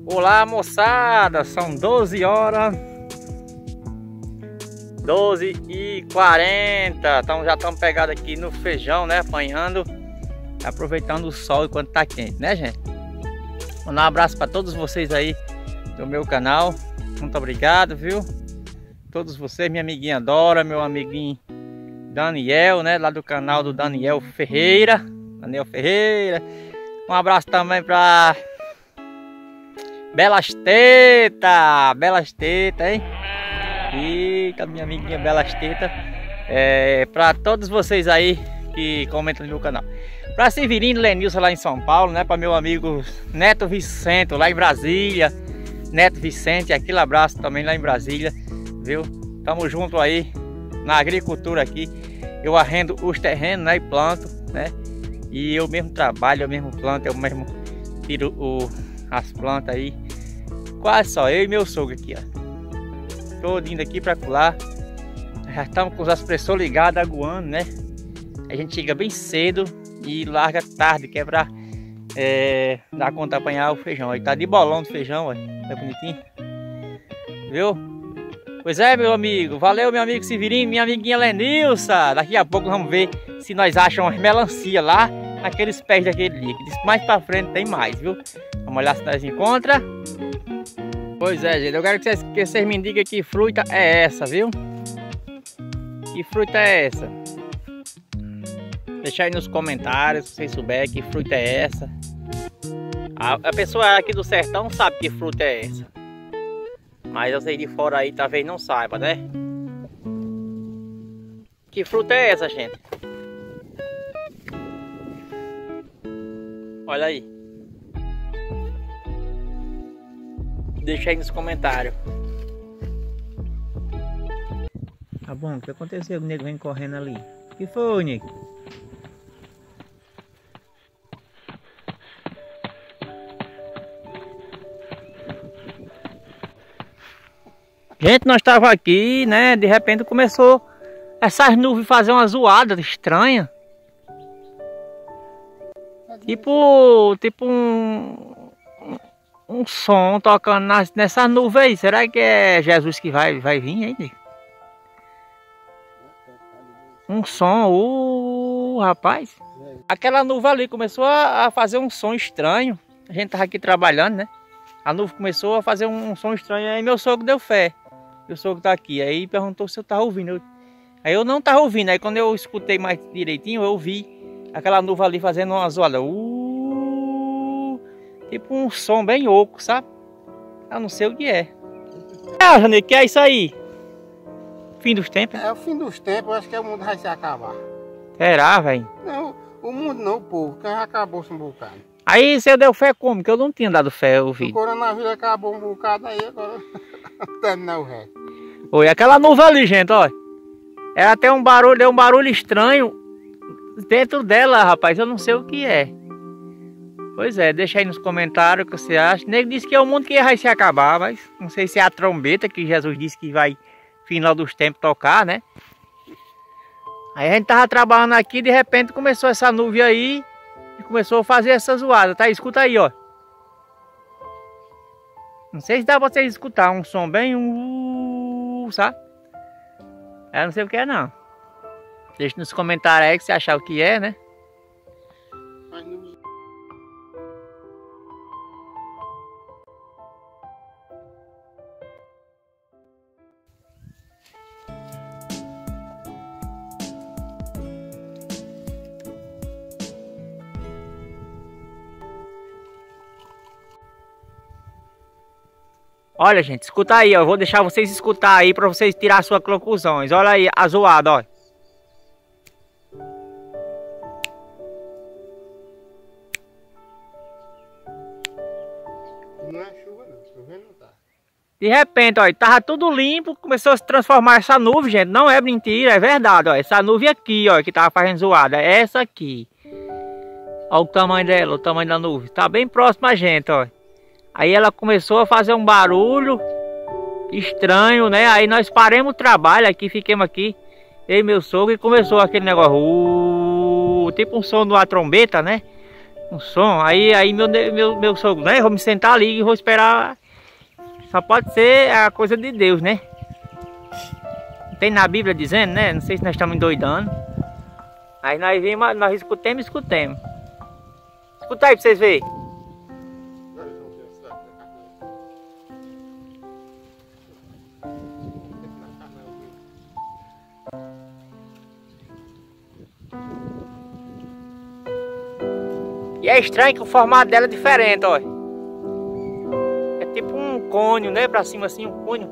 Olá moçada, são 12 horas 12h40. Então já estamos pegados aqui no feijão, né? Apanhando, aproveitando o sol enquanto tá quente, né, gente? Mandar um abraço para todos vocês aí do meu canal. Muito obrigado, viu? Todos vocês, minha amiguinha Dora, meu amiguinho Daniel, né? Lá do canal do Daniel Ferreira. Um abraço também para Belas Teta, hein? Eita, minha amiguinha Belas Teta. Para todos vocês aí que comentam no meu canal. Para Severino Lenilson lá em São Paulo, né? Para meu amigo Neto Vicente lá em Brasília. Neto Vicente, aquele abraço também lá em Brasília, viu? Tamo junto aí na agricultura aqui. Eu arrendo os terrenos, né? E planto, né? E eu mesmo trabalho, eu mesmo planto, eu mesmo tiro as plantas aí. Quase só eu e meu sogro aqui, ó. Tô indo aqui para colar. Já estamos com os aspersores ligados, aguando, né? A gente chega bem cedo e larga tarde, que é pra dar conta de apanhar o feijão. Aí tá de bolão do feijão, olha. Tá bonitinho. Viu? Pois é, meu amigo. Valeu, meu amigo Severino, minha amiguinha Lenilson. Daqui a pouco vamos ver se nós achamos umas melancia lá naqueles pés daquele líquido. Mais pra frente tem mais, viu? Vamos olhar se nós encontramos. Pois é, gente. Eu quero que vocês me digam que fruta é essa, viu? Que fruta é essa? Deixa aí nos comentários se vocês souberem que fruta é essa. A pessoa aqui do sertão sabe que fruta é essa. Mas eu sei de fora aí talvez não saiba, né? Que fruta é essa, gente? Olha aí. Deixa aí nos comentários. Tá bom, o que aconteceu? O nego vem correndo ali. O que foi, nego? Gente, nós estávamos aqui, né? De repente começou essas nuvens fazer uma zoada estranha. Tipo um som tocando nessa nuvem aí. Será que é Jesus que vai vir aí? Um som, rapaz. Aquela nuvem ali começou a fazer um som estranho. A gente tava aqui trabalhando, né? A nuvem começou a fazer um som estranho. Aí meu sogro deu fé. Meu sogro tá aqui. Aí perguntou se eu tava ouvindo. Aí eu não tava ouvindo. Aí quando eu escutei mais direitinho, eu ouvi aquela nuvem ali fazendo uma zoada. Tipo um som bem oco, sabe? Eu não sei o que é. Janê, que é isso aí? Fim dos tempos? É o fim dos tempos, eu acho que o mundo vai se acabar. Será, velho? Não, o mundo não, o povo, que já acabou-se um bocado. Aí você deu fé como? Que eu não tinha dado fé, eu vi. O coronavírus acabou um bocado aí, agora terminar o resto. Oi, aquela nuvem ali, gente, ó. Ela tem um barulho, deu um barulho estranho dentro dela, rapaz. Eu não sei o que é. Pois é, deixa aí nos comentários o que você acha. O nego disse que é o mundo que vai se acabar, mas não sei se é a trombeta que Jesus disse que vai, final dos tempos, tocar, né? Aí a gente tava trabalhando aqui, de repente começou essa nuvem aí e começou a fazer essa zoada, tá? Escuta aí, ó. Não sei se dá pra vocês escutar um som bem sabe? Eu não sei o que é, não. Deixa nos comentários aí que você achar o que é, né? Olha, gente, escuta aí, ó. Eu vou deixar vocês escutar aí para vocês tirar suas conclusões. Olha aí, a zoada, ó. Não é chuva não, chovendo não tá. De repente, ó, tava tudo limpo, começou a se transformar essa nuvem, gente. Não é mentira, é verdade, ó. Essa nuvem aqui, ó, que tava fazendo zoada, é essa aqui. Ó o tamanho dela, o tamanho da nuvem. Tá bem próximo a gente, ó. Aí ela começou a fazer um barulho estranho, né? Aí nós paramos o trabalho aqui, fiquemos aqui, eu e meu sogro, e começou aquele negócio, tipo um som de uma trombeta, né? Um som. Aí meu sogro, né? Vou me sentar ali e vou esperar. Só pode ser a coisa de Deus, né? Tem na Bíblia dizendo, né? Não sei se nós estamos endoidando. Aí nós vimos, nós escutemos. Escuta aí pra vocês verem. E é estranho que o formato dela é diferente, ó. É tipo um cônio, né? Pra cima assim, um cônio.